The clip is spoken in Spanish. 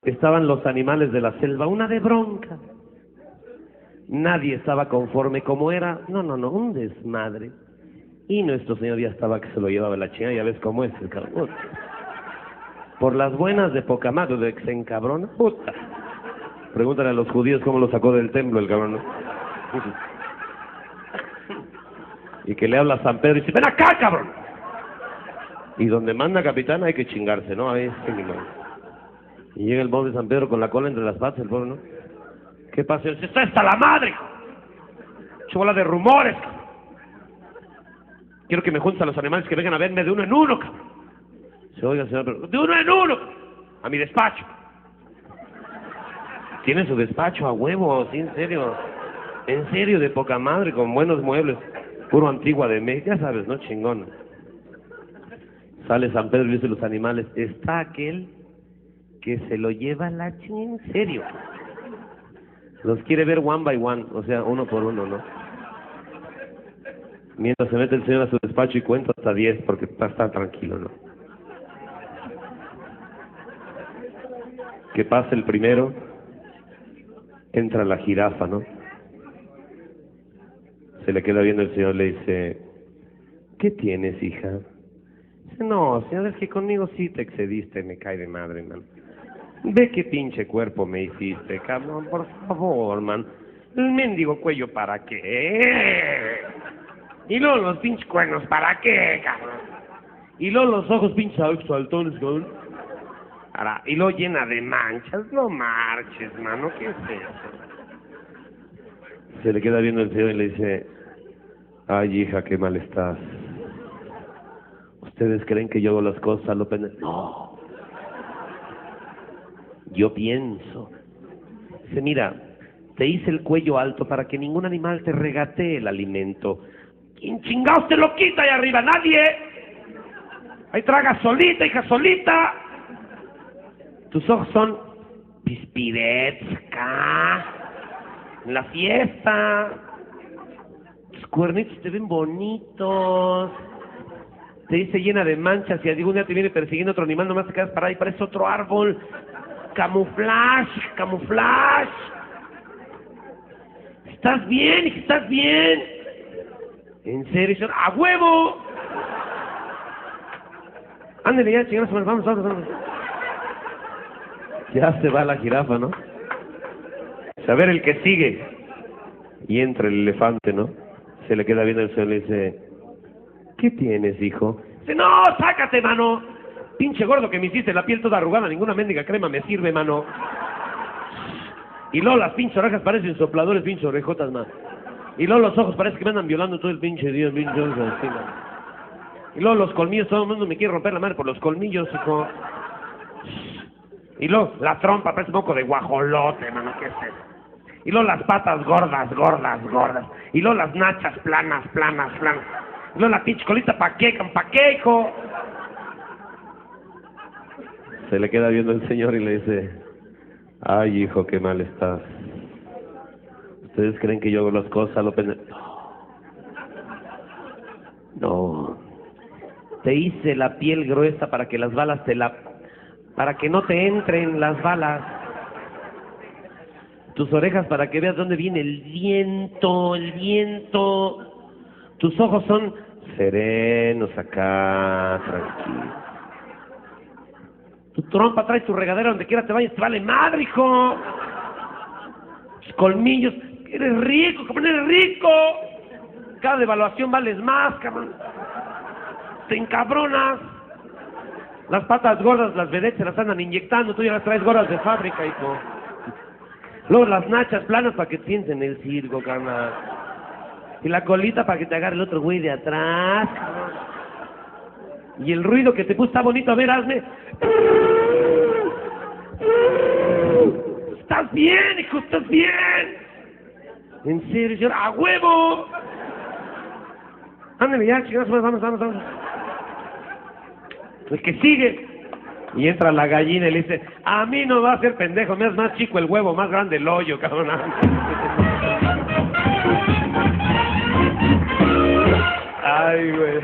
Estaban los animales de la selva, una de bronca. Nadie estaba conforme como era. No, un desmadre. Y nuestro Señor ya estaba que se lo llevaba la chingada, ya ves cómo es el cabrón. Por las buenas de poca madre, de que se encabrona, puta. Pregúntale a los judíos cómo lo sacó del templo el cabrón, ¿no? Y que le habla a San Pedro y dice, ven acá, cabrón. Y donde manda capitán hay que chingarse, ¿no? Ahí sí, mi madre. Y llega el pobre San Pedro con la cola entre las patas, el pobre, ¿no? ¿Qué pasa? Dice, está hasta la madre, chola de rumores, cabrón. Quiero que me juntes a los animales que vengan a verme de uno en uno, cabrón. Se oiga, señor, pero de uno en uno, a mi despacho. Tiene su despacho a huevo, sí, en serio, de poca madre, con buenos muebles, puro antigua de México, ya sabes, ¿no? Chingón. Sale San Pedro y dice los animales, está aquel que se lo lleva la chingada, en serio. Los quiere ver one by one, o sea, uno por uno, ¿no? Mientras se mete el señor a su despacho y cuenta hasta 10, porque está tranquilo, ¿no? Que pasa el primero, entra la jirafa, ¿no? Se le queda viendo el señor, le dice, ¿qué tienes, hija? Dice, no, señor, es que conmigo sí te excediste, me cae de madre, man. Ve qué pinche cuerpo me hiciste, cabrón, por favor, man. El mendigo cuello, ¿para qué? Y luego los pinches cuernos, ¿para qué, cabrón? Y luego los ojos pinches saltones, cabrón. Y luego llena de manchas, no marches, mano, ¿qué es eso? Se le queda viendo el señor y le dice, ay, hija, qué mal estás. ¿Ustedes creen que yo hago las cosas a lo pendejo? No. Yo pienso. Dice, mira, te hice el cuello alto para que ningún animal te regatee el alimento. ¿Quién chingados te lo quita ahí arriba? ¡Nadie! Ahí tragas solita, hija, solita. Tus ojos son pispiretsca. En la fiesta. Tus cuernitos te ven bonitos. Te dice llena de manchas y algún día te viene persiguiendo otro animal, nomás te quedas parado y parece otro árbol. Camuflaje, camuflaje. ¿Estás bien? ¿Estás bien? ¿En serio? ¡A huevo! Ándale ya, chingados, vamos. Ya se va la jirafa, ¿no? A ver el que sigue. Y entra el elefante, ¿no? Se le queda viendo el señor y le dice, ¿qué tienes, hijo? Dice, no, sácate, mano. Pinche gordo que me hiciste, la piel toda arrugada, ninguna mendiga crema me sirve, mano. Y luego las pinches orejas parecen sopladores, pinches orejotas, man. Y luego los ojos parece que me andan violando todo el pinche día, pinche ojos así, man. Y luego los colmillos, todo el mundo me quiere romper la madre por los colmillos, hijo. Y luego la trompa parece un poco de guajolote, mano, ¿qué es eso? Y luego las patas gordas. Y luego las nachas planas. Y luego la pinche colita, ¿pa' qué, hijo? Se le queda viendo el señor y le dice, ay, hijo, qué mal estás. ¿Ustedes creen que yo hago las cosas a lo pendejo? No. Te hice la piel gruesa para que las balas para que no te entren las balas. Tus orejas para que veas dónde viene el viento. Tus ojos son serenos acá, tranquilos. Tu trompa trae tu regadera donde quiera te vayas, te vale madre, hijo. Tus colmillos, eres rico, cabrón, eres rico. Cada devaluación vales más, cabrón. Te encabronas. Las patas gordas, las vedettes se las andan inyectando, tú ya las traes gordas de fábrica, hijo. Luego las nachas planas para que te sienten en el circo, carnal. Y la colita para que te agarre el otro güey de atrás, cabrón. Y el ruido que te puso está bonito, a ver, hazme. ¿Estás bien, hijo? ¿Estás bien? ¿En serio, señor? ¡A huevo! Ándale ya, chingados, vamos. El que sigue. Y entra la gallina y le dice, a mí no va a ser pendejo, me es más chico el huevo, más grande el hoyo, cabrón. Ay, güey.